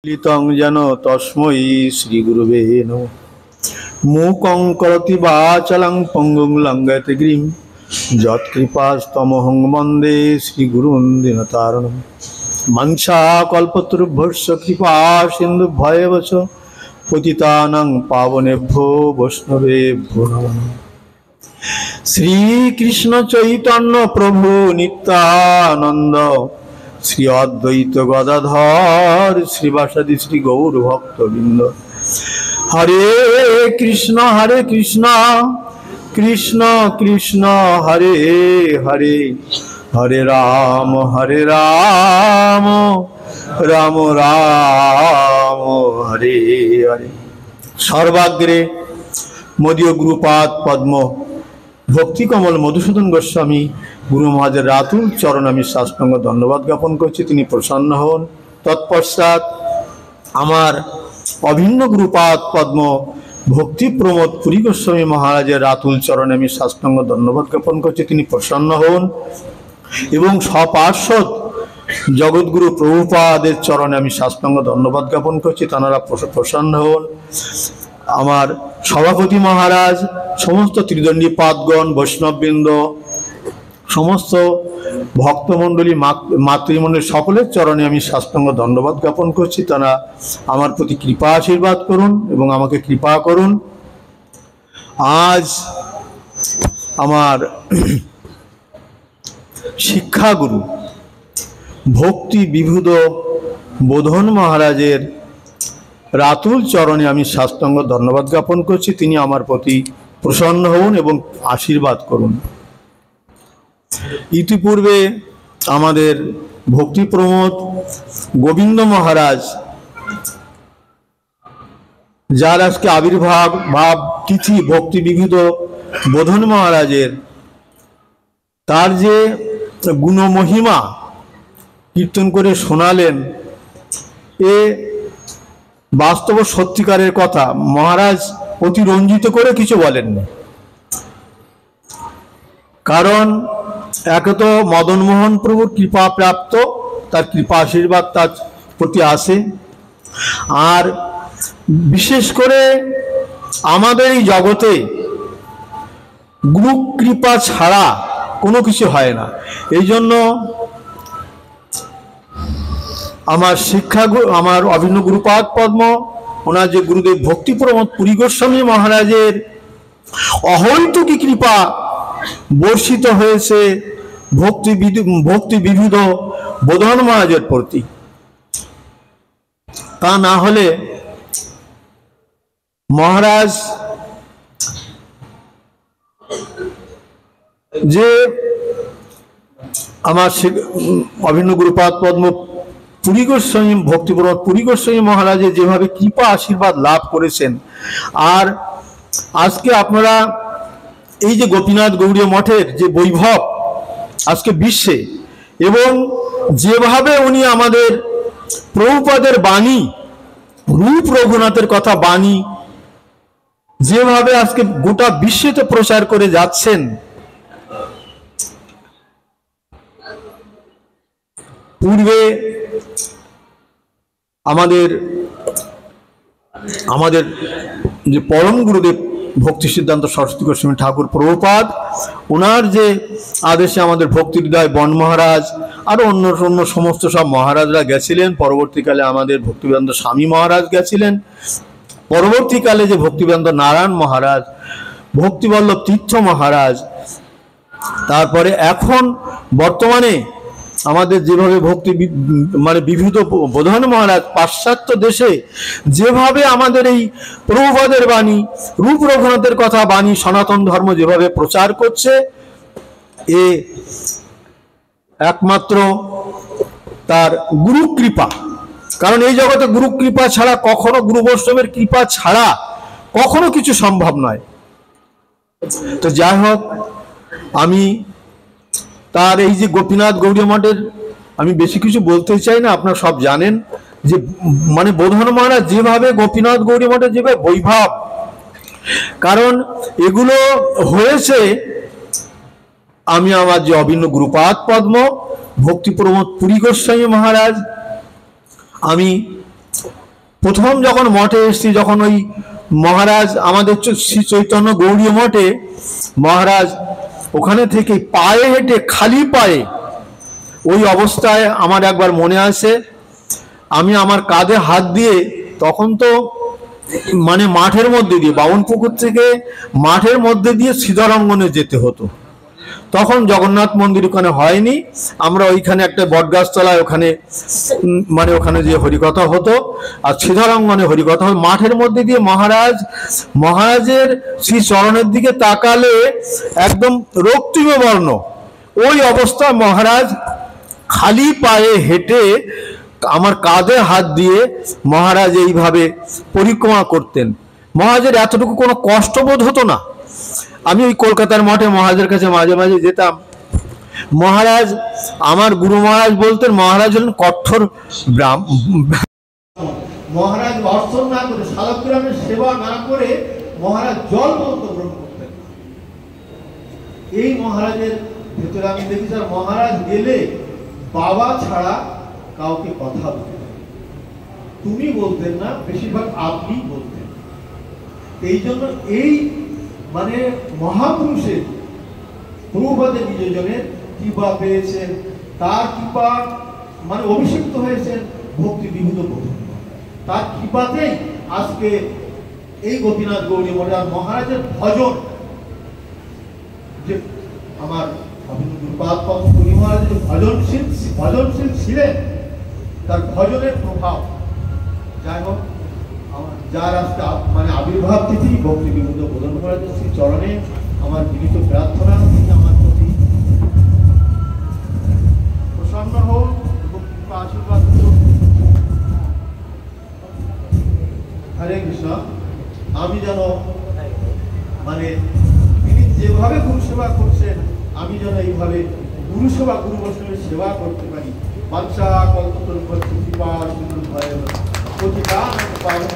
লিতং যেন তস্मै শ্রী গুরুবে নমঃ। মূকং করোতি বাচালং পঙ্গুং লঙ্ঘয়তে গিরিম যৎকৃপাস্তমহং বন্দে শ্রী গুরুন দীনতারিণম। মংসা কল্পতরুভ্যশ্চ কৃপা সিন্ধুভ্যেব চ পতিতানাং পাবনেভ্যো বৈষ্ণবেভ্যো নমঃ। শ্রীকৃষ্ণ চৈতন্য প্রভু নিত্যানন্দ শ্রী অদ্বৈত গদাধর শ্রীবাসাদি শ্রী গৌর ভক্তবৃন্দ। হরে কৃষ্ণ কৃষ্ণ কৃষ্ণ হরে হরে, হরে রাম রাম রাম হরে হরে। সর্বাগ্রে মদীয় গুরুপাদ পদ্ম ভক্তি কমল মধুসূদন গোস্বামী গুরু মহাজের রাতুল চরণ আমি সাষ্টাঙ্গ ধন্যবাদ জ্ঞাপন করছি, তিনি প্রসন্ন হন। তৎপশ্চাৎ আমার অভিন্ন গুরুপাদ পদ্ম ভক্তি প্রমোদ পুরী গোস্বামী মহারাজের রাতুল চরণে আমি সাষ্টাঙ্গ ধন্যবাদ জ্ঞাপন করছি, তিনি প্রসন্ন হন। এবং সপার্শ্বদ জগৎগুরু প্রভুপাদের চরণে আমি সাষ্টাঙ্গ ধন্যবাদ জ্ঞাপন করছি, তাঁরা প্রসন্ন হন। আমার সভাপতি মহারাজ, সমস্ত ত্রিদণ্ডী পাদগণ, বৈষ্ণববৃন্দ, সমস্ত ভক্তমণ্ডলী, মাতৃমণ্ডলী সকলের চরণে আমি সাষ্টাঙ্গ ধন্যবাদ জ্ঞাপন করছি, তারা আমার প্রতি কৃপা আশীর্বাদ করুন এবং আমাকে কৃপা করুন। আজ আমার শিক্ষাগুরু ভক্তি বিভূত বোধন মহারাজের রাতুল চরণে আমি সাষ্টাঙ্গ ধন্যবাদ জ্ঞাপন করছি, তিনি আমার প্রতি প্রসন্ন হন এবং আশীর্বাদ করুন। ইতিপূর্বে আমাদের ভক্তি প্রমোদ গোবিন্দ মহারাজ, যার আজকে আবির্ভাব তিথি ভক্তি বিবিধ বোধন মহারাজের, তার যে গুণমহিমা কীর্তন করে শোনালেন, এ বাস্তব সত্যিকারের কথা। মহারাজ অতিরঞ্জিত করে কিছু বলেননি, কারণ একে তো মদনমোহন প্রভুর কৃপা প্রাপ্ত, তার কৃপা আশীর্বাদ তার প্রতি আসে, আর বিশেষ করে আমাদের এই জগতে গুরু কৃপা ছাড়া কোনো কিছু হয় না। এই জন্য আমার আমার অভিন্ন গুরুপাদ পদ্ম, ওনার যে গুরুদেব ভক্তি প্রমোদ পুরী গোস্বামী মহারাজের অহৈতুকী কৃপা বর্ষিত হয়েছে ভক্তি বিবিধ বোধন মহারাজের প্রতি। তা না হলে মহারাজ যে আমার অভিন্ন গুরুপাদ পদ্ম পুরী গোস্বামী ভক্তিপ্রমোদ পুরী গোস্বামী মহারাজের যেভাবে কৃপা আশীর্বাদ লাভ করেছেন, আর আজকে আপনারা এই যে গোপীনাথ গৌড়ীয় মঠের যে বৈভব আজকে বিশ্বে, এবং যেভাবে উনি আমাদের প্রভুপাদের বাণী, রূপ রঘুনাথের কথা বাণী যেভাবে আজকে গোটা বিশ্বতে প্রচার করে যাচ্ছেন, পূর্বে আমাদের যে পরম গুরুদেব ভক্তি সিদ্ধান্ত সরস্বতী গোস্বামী ঠাকুর প্রভুপাদ, ওনার যে আদেশে আমাদের ভক্তি হৃদয় বন মহারাজ আরো অন্য সমস্ত সব মহারাজরা গেছিলেন। পরবর্তীকালে আমাদের ভক্তিবেদান্ত স্বামী মহারাজ গেছিলেন, পরবর্তীকালে যে ভক্তিবেদান্ত নারায়ণ মহারাজ, ভক্তিবল্লভ তীর্থ মহারাজ, তারপরে এখন বর্তমানে আমাদের যেভাবে ভক্তি বিবিধ বোধন মহারাজ পাশ্চাত্য দেশে যেভাবে আমাদের এই প্রভুপাদের বাণী, রূপ রঘুনাথের কথা বাণী, সনাতন ধর্ম যেভাবে প্রচার করছে, এ একমাত্র তার গুরু কৃপা। কারণ এই জগতে গুরু কৃপা ছাড়া কখনো, গুরু বৈষ্ণবের কৃপা ছাড়া কখনো কিছু সম্ভব নয়। তো যাই হোক, আমি তার এই যে গোপীনাথ গৌড়ীয় মঠের আমি বেশি কিছু বলতে চাই না, আপনারা সব জানেন যে বোধন মহারাজ যেভাবে গোপীনাথ গৌড়ীয় মঠের যেভাবে বৈভব, কারণ এগুলো হয়েছে আমি আমার যে অভিন্ন গুরুপাদ পদ্ম ভক্তি প্রমোদ পুরী গোস্বামী মহারাজ, আমি প্রথম যখন মঠে এসেছি, যখন ওই মহারাজ আমাদের শ্রী চৈতন্য গৌড়ীয় মঠে মহারাজ ওখানে থেকে পায়ে হেঁটে, খালি পায়ে, ওই অবস্থায় আমার একবার মনে আছে, আমি আমার কাঁধে হাত দিয়ে, তখন তো মানে মাঠের মধ্যে দিয়ে, বামুনপুকুর থেকে মাঠের মধ্যে দিয়ে সীতারঙ্গনে যেতে হতো। তখন জগন্নাথ মন্দির ওখানে হয়নি, আমরা ওইখানে একটা বটগাছ তলায় ওখানে মানে ওখানে যে হরিকথা হতো, আর সীতারঙ্গনে হরিকথা হতো। মাঠের মধ্যে দিয়ে মহারাজের শ্রী চরণের দিকে তাকালে একদম রক্তিম বর্ণ, ওই অবস্থায় মহারাজ খালি পায়ে হেঁটে আমার কাঁধে হাত দিয়ে মহারাজ এইভাবে পরিক্রমা করতেন। মহারাজের এতটুকু কোনো কষ্টবোধ হতো না। আমি ওই কলকাতার মঠে মহারাজের কাছে মাঝে মাঝে যেতাম। মহারাজ, আমার গুরু মহারাজ বলতেন, মহারাজ হলেন কঠোর মহারাজ দর্শন না করে, শালগ্রামের সেবা না করে মহারাজ জল মন্ত্র গ্রহণ করতেন। এই মহারাজের ভেতরে আমি দেখি, স্যার মহারাজ গেলে বাবা ছাড়া কাউকে কথা বলতেন, তুমি বলতেন না, বেশিরভাগ আপনি বলতেন। এই জন্য এই মানে মহাপুরুষের প্রভুপাদের নিজজনের কৃপা পেয়েছেন, তার কৃপা মানে অভিষিক্ত হয়েছেন ভক্তি বিভূত প্রভু, তার কৃপাতেই আজকে এই গোপীনাথ গৌরী মঠে। আর মহারাজের ভজন, যে আমার গুরুপাদ পদ্মপুরী মহারাজ যে ভজনশীল ছিলেন, তার ভজনের প্রভাব, যাই হোক, যার আজকে মানে আবির্ভাব তিথি, ভক্তি বিভূত বোধন মহারাজের শ্রী চরণে আমার বিনীত প্রার্থনা, তিনি আমার প্রতি প্রসন্ন হোক এবং আশীর্বাদ। হরে কৃষ্ণ। আমি যেন মানে তিনি যেভাবে গুরু সেবা করছেন, আমি যেন এইভাবে গুরু সেবা, গুরু বৈষ্ণবের সেবা করতে পারি। বাঞ্ছা কল্পতরু কৃপা সিন্ধু ভয় প্রতিকার পালন